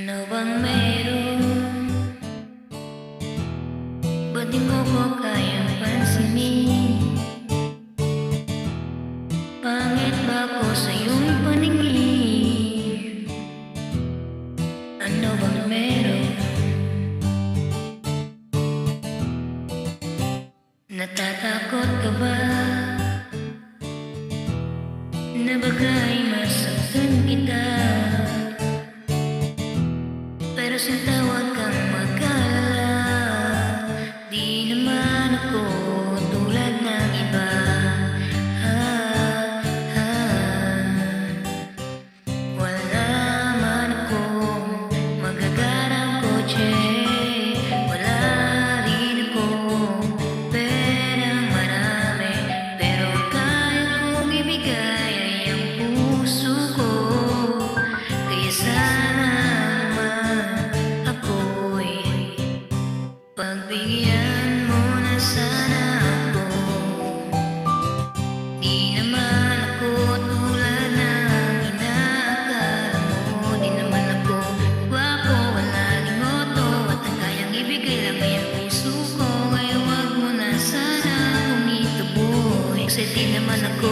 Ano bang meron? Ba't di mo ko kayang pansinin? Pangit ba ko sa iyong paningin? Ano bang meron? Natatakot ka ba? Na bagay masaktan kita? Pero sinta huwag kang mag-alala, di naman ako tulad ng iba. Wala man akong magagarang kotse, wala rin akong perang marami, pero kaya kong ibigay ay ang puso ko. Kaya sana pagbigyan mo na sana ako. Di naman ako tulad ng inaakala mo. Di naman ako gwapo, wala ring oto, at ang kayang ibigay lang ay ang puso ko. Kaya wag mo na sana akong ituboy. Excited naman ako